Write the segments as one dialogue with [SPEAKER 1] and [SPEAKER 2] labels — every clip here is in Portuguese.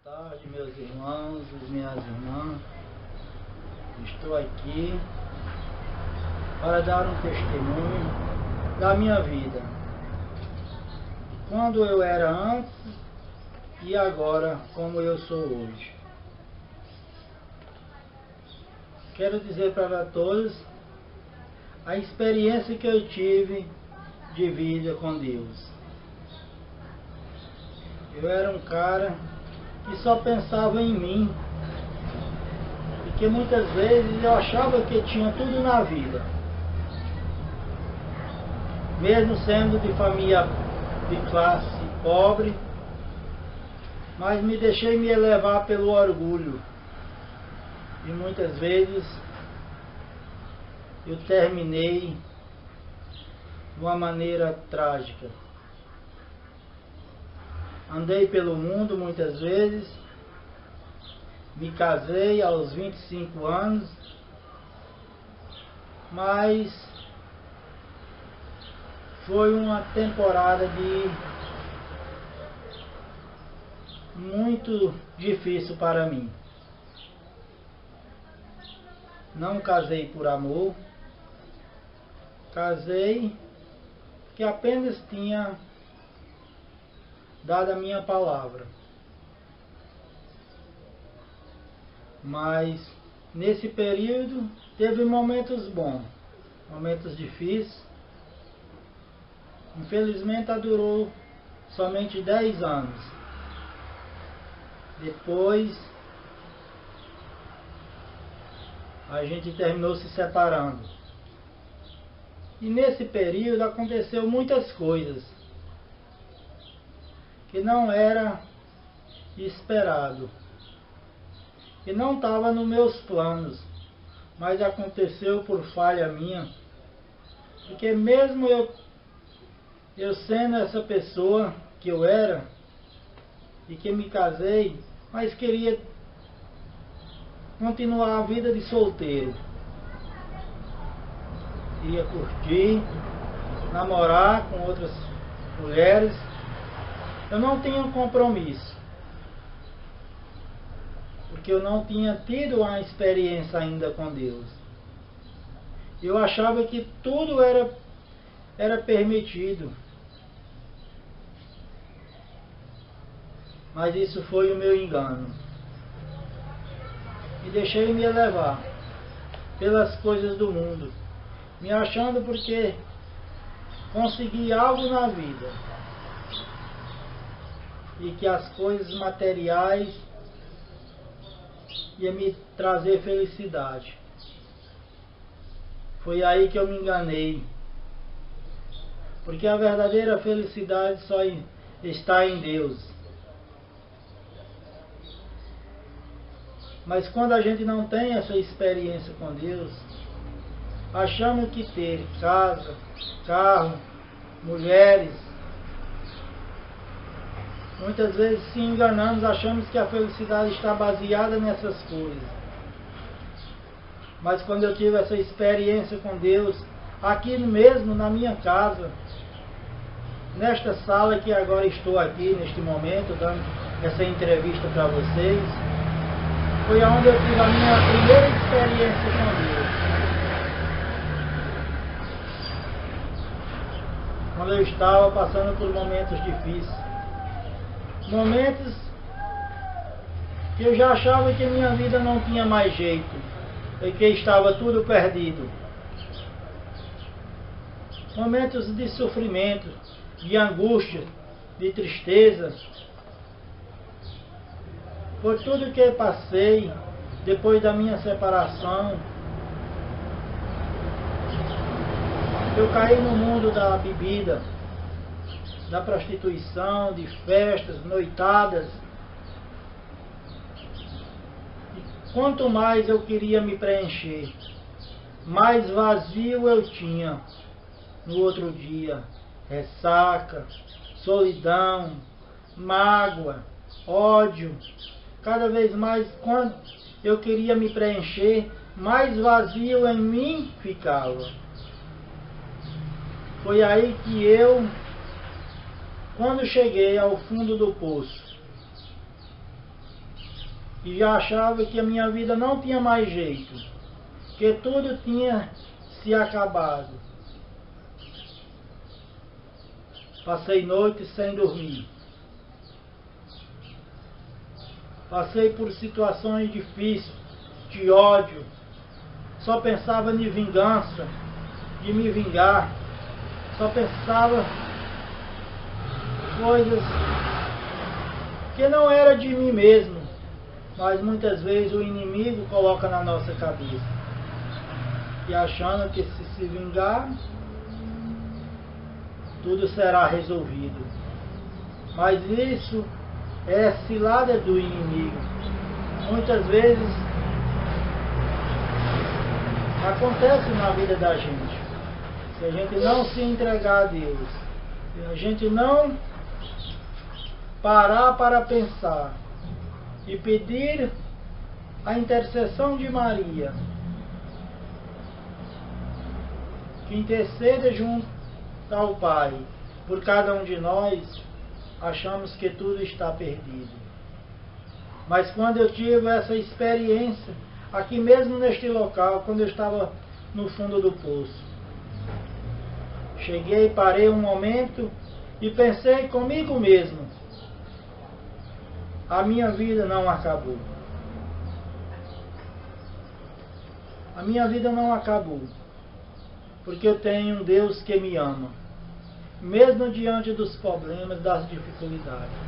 [SPEAKER 1] tarde, meus irmãos e minhas irmãs. Estou aqui para dar um testemunho da minha vida, quando eu era antes e agora como eu sou hoje. Quero dizer para todos a experiência que eu tive de vida com Deus. Eu era um cara que só pensava em mim, porque muitas vezes eu achava que tinha tudo na vida, mesmo sendo de família de classe pobre, mas me deixei me elevar pelo orgulho, e muitas vezes eu terminei de uma maneira trágica. Andei pelo mundo muitas vezes, me casei aos 25 anos, mas foi uma temporada muito difícil para mim. Não casei por amor, casei que apenas tinha dado a minha palavra. Mas nesse período teve momentos bons, momentos difíceis. Infelizmente durou somente 10 anos. Depois a gente terminou se separando. E nesse período aconteceu muitas coisas que não era esperado, que não estava nos meus planos, mas aconteceu por falha minha, porque mesmo eu sendo essa pessoa que eu era e que me casei, mas queria continuar a vida de solteiro, ia curtir, namorar com outras mulheres. Eu não tinha um compromisso, porque eu não tinha tido uma experiência ainda com Deus. Eu achava que tudo era permitido, mas isso foi o meu engano. E deixei me levar pelas coisas do mundo, me achando porque consegui algo na vida, e que as coisas materiais iam me trazer felicidade. Foi aí que eu me enganei, porque a verdadeira felicidade só está em Deus. Mas quando a gente não tem essa experiência com Deus, achamos que ter casa, carro, mulheres, muitas vezes se enganamos, achamos que a felicidade está baseada nessas coisas. Mas quando eu tive essa experiência com Deus, aqui mesmo na minha casa, nesta sala que agora estou aqui, neste momento, dando essa entrevista para vocês, foi onde eu tive a minha primeira experiência com Deus. Quando eu estava passando por momentos difíceis, momentos que eu já achava que minha vida não tinha mais jeito, e que estava tudo perdido. Momentos de sofrimento, de angústia, de tristeza, por tudo que passei depois da minha separação. Eu caí no mundo da bebida, da prostituição, de festas, noitadas. E quanto mais eu queria me preencher, mais vazio eu tinha no outro dia. Ressaca, solidão, mágoa, ódio. Cada vez mais, quando eu queria me preencher, mais vazio em mim ficava. Foi aí que eu, quando cheguei ao fundo do poço, e já achava que a minha vida não tinha mais jeito, que tudo tinha se acabado. Passei noites sem dormir. Passei por situações difíceis, de ódio. Só pensava em vingança, de me vingar. Só pensava coisas que não era de mim mesmo, mas muitas vezes o inimigo coloca na nossa cabeça. E achando que se vingar, tudo será resolvido. Mas isso é cilada do inimigo. Muitas vezes acontece na vida da gente. Se a gente não se entregar a Deus, se a gente não parar para pensar e pedir a intercessão de Maria, que interceda junto ao Pai por cada um de nós, achamos que tudo está perdido. Mas quando eu tive essa experiência, aqui mesmo neste local, quando eu estava no fundo do poço, cheguei, parei um momento e pensei comigo mesmo: a minha vida não acabou. A minha vida não acabou, porque eu tenho um Deus que me ama, mesmo diante dos problemas, das dificuldades.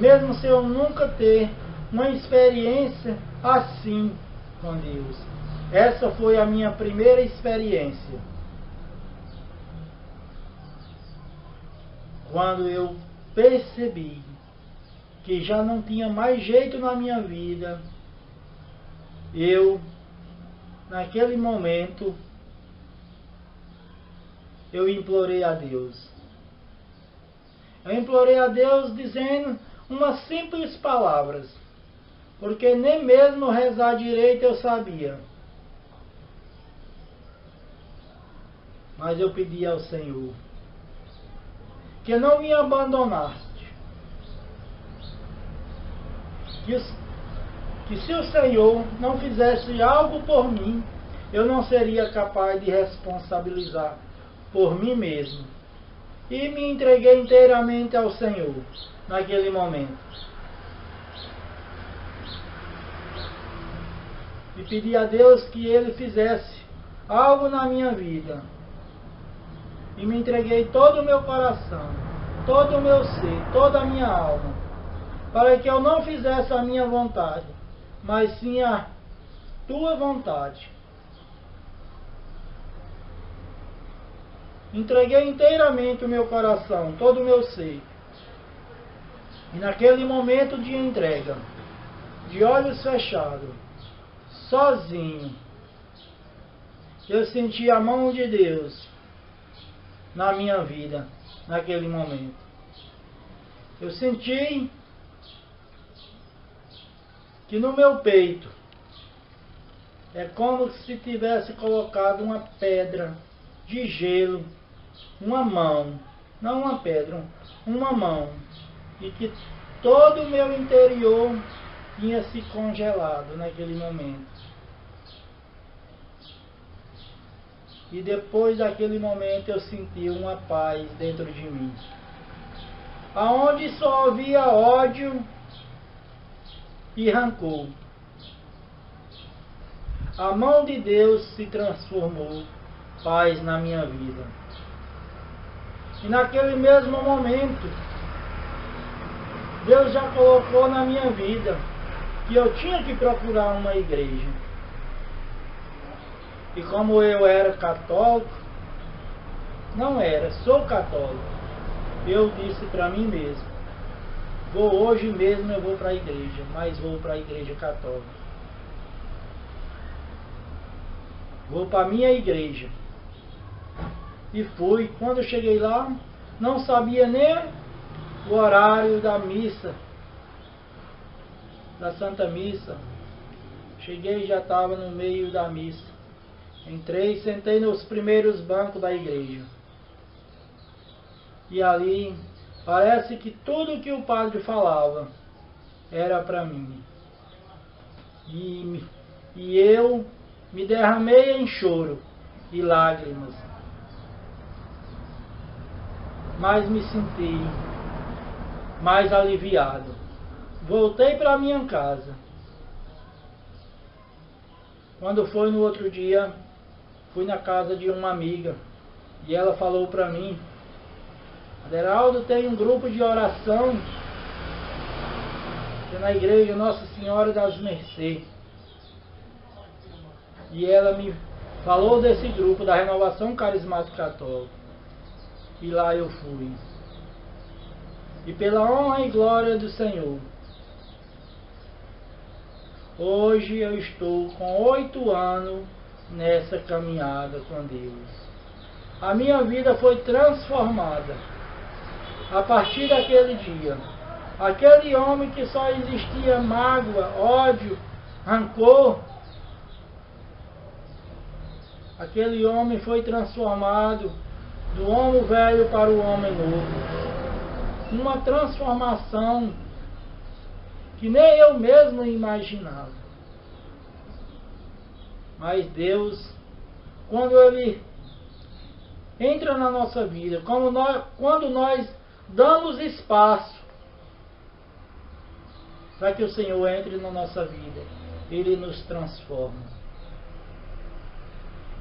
[SPEAKER 1] Mesmo se eu nunca ter uma experiência assim com Deus. Essa foi a minha primeira experiência. Quando eu percebi que já não tinha mais jeito na minha vida, naquele momento, eu implorei a Deus. Eu implorei a Deus dizendo umas simples palavras, porque nem mesmo rezar direito eu sabia. Mas eu pedi ao Senhor que não me abandonaste, que se o Senhor não fizesse algo por mim, eu não seria capaz de responsabilizar por mim mesmo. E me entreguei inteiramente ao Senhor naquele momento. E pedi a Deus que Ele fizesse algo na minha vida. E me entreguei todo o meu coração, todo o meu ser, toda a minha alma, para que eu não fizesse a minha vontade, mas sim a tua vontade. Entreguei inteiramente o meu coração, todo o meu ser. E naquele momento de entrega, de olhos fechados, sozinho, eu senti a mão de Deus na minha vida, naquele momento. Eu senti que no meu peito é como se tivesse colocado uma pedra de gelo, uma mão, não uma pedra, uma mão, e que todo o meu interior tinha se congelado naquele momento. E depois daquele momento eu senti uma paz dentro de mim, aonde só havia ódio e rancor. A mão de Deus se transformou paz na minha vida. E naquele mesmo momento, Deus já colocou na minha vida que eu tinha que procurar uma igreja. E como eu era católico, sou católico, eu disse para mim mesmo: hoje mesmo eu vou para a igreja, mas vou para a igreja católica. Vou para a minha igreja. E fui. Quando eu cheguei lá, não sabia nem o horário da missa, da Santa Missa. Cheguei e já estava no meio da missa. Entrei e sentei nos primeiros bancos da igreja. E ali, parece que tudo que o padre falava era para mim. E eu me derramei em choro e lágrimas, mas me senti mais aliviado. Voltei para minha casa. Quando foi no outro dia, fui na casa de uma amiga e ela falou para mim: Aderaldo, tem um grupo de oração na igreja Nossa Senhora das Mercês. E ela me falou desse grupo da Renovação Carismática Católica. E lá eu fui. E pela honra e glória do Senhor, hoje eu estou com 8 anos nessa caminhada com Deus. A minha vida foi transformada a partir daquele dia. Aquele homem que só existia mágoa, ódio, rancor, aquele homem foi transformado do homem velho para o homem novo. Uma transformação que nem eu mesmo imaginava. Mas Deus, quando Ele entra na nossa vida, quando nós damos espaço para que o Senhor entre na nossa vida, Ele nos transforma.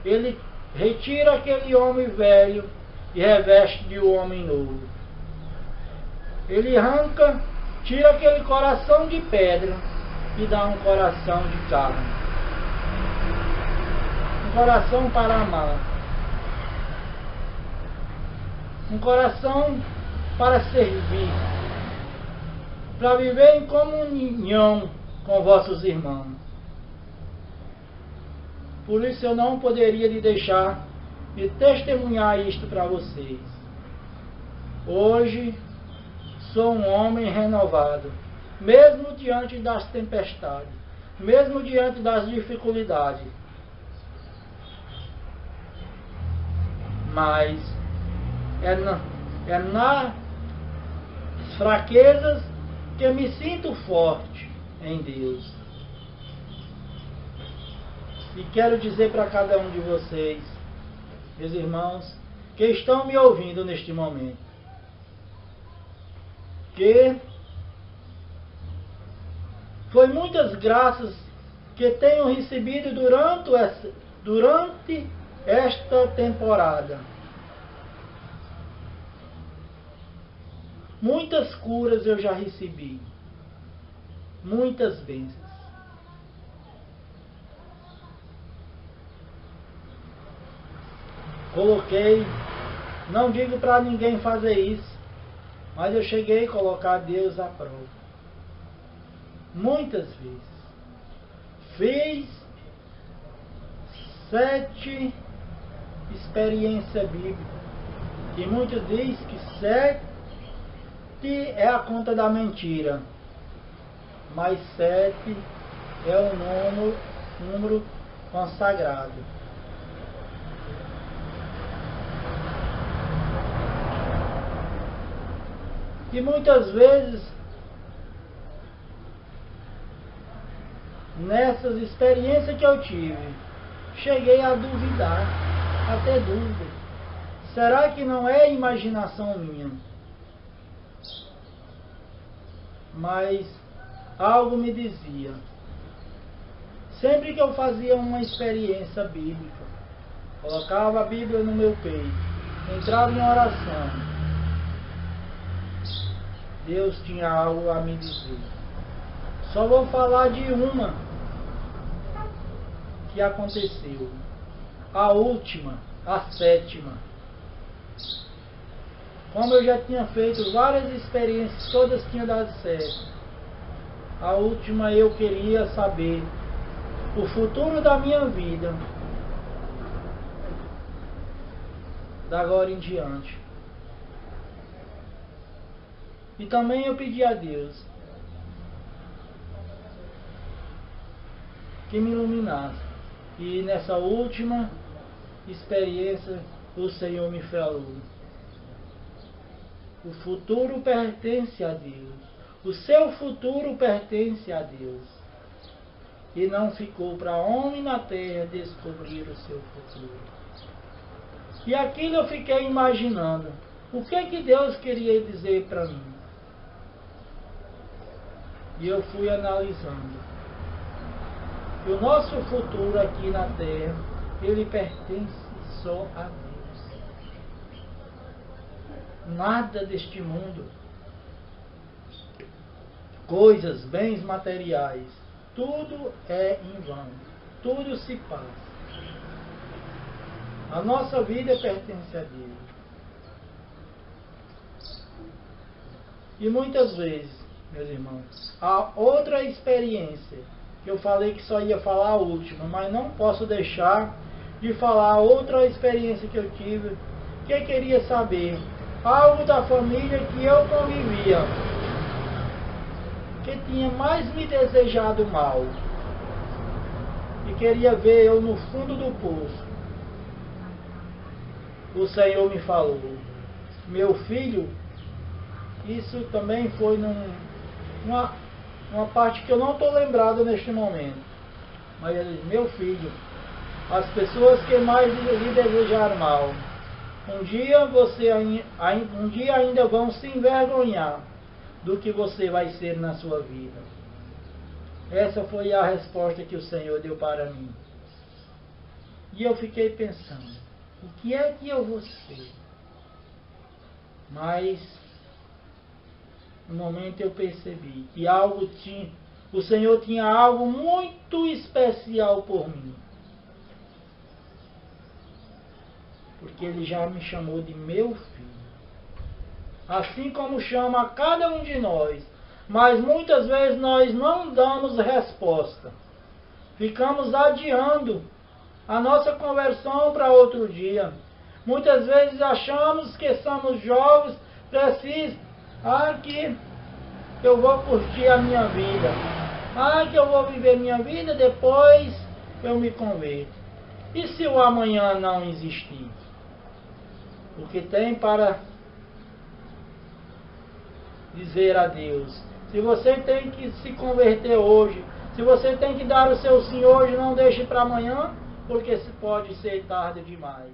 [SPEAKER 1] Ele retira aquele homem velho e reveste de um homem novo. Ele arranca, tira aquele coração de pedra e dá um coração de carne. Um coração para amar. Um coração para servir. Para viver em comunhão com vossos irmãos. Por isso eu não poderia de deixar de testemunhar isto para vocês. Hoje sou um homem renovado, mesmo diante das tempestades, mesmo diante das dificuldades. Mas é nas fraquezas que eu me sinto forte em Deus. E quero dizer para cada um de vocês, meus irmãos, que estão me ouvindo neste momento, que foi muitas graças que tenho recebido durante esta temporada. Muitas curas eu já recebi, muitas bênçãos. Coloquei, não digo para ninguém fazer isso, mas eu cheguei a colocar Deus à prova. Muitas vezes. Fiz 7 experiências bíblicas. E muitos dizem que 7 é a conta da mentira. Mas 7 é o número consagrado. E muitas vezes, nessas experiências que eu tive, cheguei a duvidar, a ter dúvida. Será que não é imaginação minha? Mas algo me dizia. Sempre que eu fazia uma experiência bíblica, colocava a Bíblia no meu peito, entrava em oração, Deus tinha algo a me dizer. Só vou falar de uma que aconteceu. A última, a 7ª. Como eu já tinha feito várias experiências, todas tinham dado certo. A última eu queria saber o futuro da minha vida, da agora em diante. E também eu pedi a Deus que me iluminasse. E nessa última experiência o Senhor me falou: o futuro pertence a Deus. O seu futuro pertence a Deus. E não ficou para homem na terra descobrir o seu futuro. E aquilo eu fiquei imaginando. O que Deus queria dizer para mim? E eu fui analisando. Que o nosso futuro aqui na terra, ele pertence só a Deus. Nada deste mundo, coisas, bens materiais, tudo é em vão, tudo se passa. A nossa vida pertence a Deus. E muitas vezes, meus irmãos, há outra experiência, que eu falei que só ia falar a última, mas não posso deixar de falar outra experiência que eu tive, que eu queria saber, algo da família que eu convivia, que tinha mais me desejado mal, e queria ver eu no fundo do poço. O Senhor me falou, meu filho, isso também foi uma parte que eu não estou lembrado neste momento, mas ele disse, meu filho, as pessoas que mais lhe desejaram mal, um dia ainda vão se envergonhar do que você vai ser na sua vida. Essa foi a resposta que o Senhor deu para mim. E eu fiquei pensando, o que é que eu vou ser? Mas no momento eu percebi que o Senhor tinha algo muito especial por mim. Porque Ele já me chamou de meu filho. Assim como chama a cada um de nós. Mas muitas vezes nós não damos resposta. Ficamos adiando a nossa conversão para outro dia. Muitas vezes achamos que somos jovens, precisos. Que eu vou curtir a minha vida. Que eu vou viver minha vida, depois eu me converto. E se o amanhã não existir? O que tem para dizer a Deus? Se você tem que se converter hoje, se você tem que dar o seu sim hoje, não deixe para amanhã, porque pode ser tarde demais.